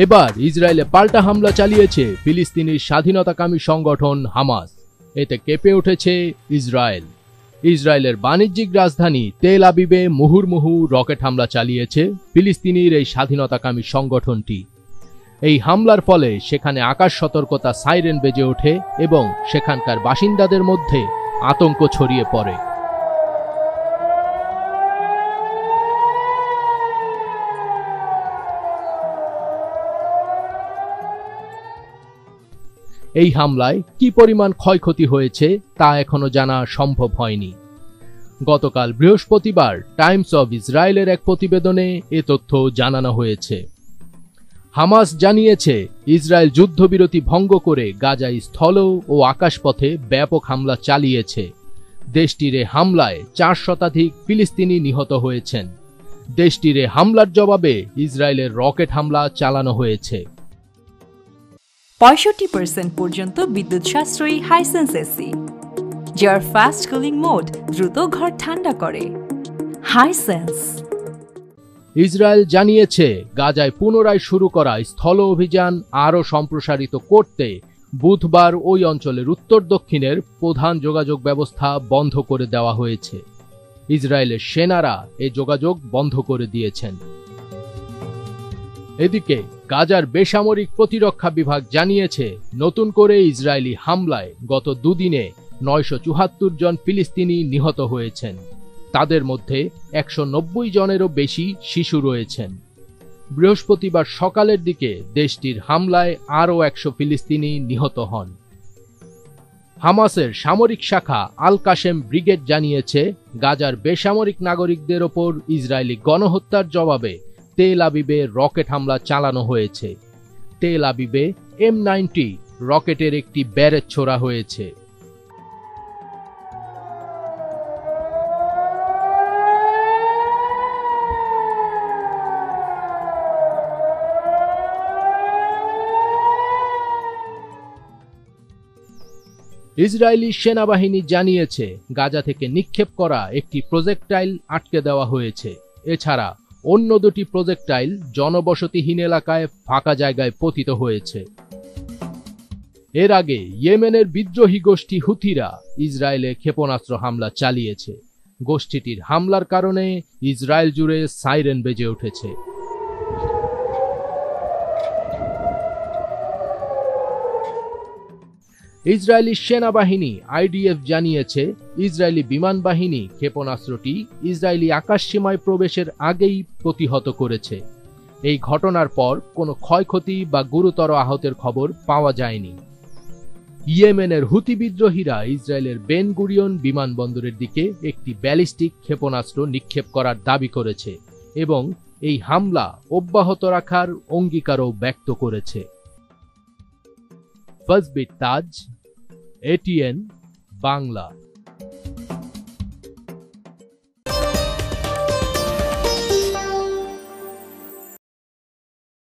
এবার ইসরায়েলে পাল্টা হামলা চালিয়েছে ফিলিস্তিনের স্বাধীনতাকামী সংগঠন হামাস। এতে কেঁপে উঠেছে ইসরায়েল। ইসরায়েলের বাণিজ্যিক রাজধানী তেল আবিবে মুহুর্মুহু রকেট হামলা চালিয়েছে ফিলিস্তিনির এই স্বাধীনতাকামী সংগঠনটি। এই হামলার ফলে সেখানে আকাশ সতর্কতা সাইরেন বেজে ওঠে এবং সেখানকার বাসিন্দাদের মধ্যে আতঙ্ক ছড়িয়ে পড়ে। এই হামলায় কি পরিমাণ ক্ষয়ক্ষতি হয়েছে তা এখনো জানা সম্ভব হয়নি। গতকাল বৃহস্পতিবার টাইমস অব ইসরায়েলের এক প্রতিবেদনে এ তথ্য জানানো হয়েছে। হামাস জানিয়েছে, ইসরায়েল যুদ্ধবিরতি ভঙ্গ করে গাজায় স্থল ও আকাশপথে ব্যাপক হামলা চালিয়েছে। দেশটির এ হামলায় 4 শতাধিক ফিলিস্তিনি নিহত হয়েছেন। দেশটির এ হামলার জবাবে ইসরায়েলের রকেট হামলা চালানো হয়েছে। 65% পর্যন্ত বিদ্যুৎ সাশ্রয়ী হাইসেন্স এসি, যার ফাস্ট কুলিং মোড দ্রুত ঘর ঠান্ডা করে। হাইসেন্স। ইসরায়েল জানিয়েছে, গাজায় পুনরায় শুরু করা স্থল অভিযান আরও সম্প্রসারিত করতে বুধবার ওই অঞ্চলের উত্তর দক্ষিণের প্রধান যোগাযোগ ব্যবস্থা বন্ধ করে দেওয়া হয়েছে। ইসরায়েলের সেনারা এই যোগাযোগ বন্ধ করে দিয়েছেন। এদিকে গাজার বেসামরিক প্রতিরক্ষা বিভাগ জানিয়েছে, নতুন করে ইসরায়েলি হামলায় গত দুদিনে 974 জন ফিলিস্তিনি নিহত হয়েছেন। তাদের মধ্যে 190 জনেরও বেশি শিশু রয়েছেন। বৃহস্পতিবার সকালের দিকে দেশটির হামলায় আরও 100 ফিলিস্তিনি নিহত হন। হামাসের সামরিক শাখা আল কাশেম ব্রিগেড জানিয়েছে, গাজার বেসামরিক নাগরিকদের ওপর ইসরায়েলি গণহত্যার জবাবে তেল আবিবে রকেট হামলা চালানো হয়েছে। তেল আবিবে M90 রকেটের একটি ব্যারেজ ছোড়া হয়েছে। ইসরায়েলি সেনাবাহিনী জানিয়েছে, গাজা থেকে নিক্ষেপ করা একটি প্রজেক্টাইল আটকে দেওয়া হয়েছে। এছাড়া অন্য দুটি প্রজেক্টাইল জনবসতিহীন এলাকায় ফাঁকা জায়গায় পতিত হয়েছে। এর আগে ইয়েমেনের বিদ্রোহী গোষ্ঠী হুথিরা ইসরায়েলে ক্ষেপণাস্ত্র হামলা চালিয়েছে। গোষ্ঠীটির হামলার কারণে ইসরায়েল জুড়ে সাইরেন বেজে উঠেছে। ইসরায়েলি সেনাবাহিনী IDF জানিয়েছে, ইসরায়েলি বিমান বাহিনী ক্ষেপণাস্ত্রটি ইসরায়েলি আকাশসীমায় প্রবেশের আগেই প্রতিহত করেছে। এই ঘটনার পর কোনো ক্ষয়ক্ষতি বা গুরুতর আহতের খবর পাওয়া যায়নি। ইয়েমেনের হুতি বিদ্রোহীরা ইসরায়েলের বেন গুরিয়ন বিমানবন্দরের দিকে একটি ব্যালিস্টিক ক্ষেপণাস্ত্র নিক্ষেপ করার দাবি করেছে এবং এই হামলা অব্যাহত রাখার অঙ্গীকারও ব্যক্ত করেছে। ফজবির তাজ, ATN বাংলা।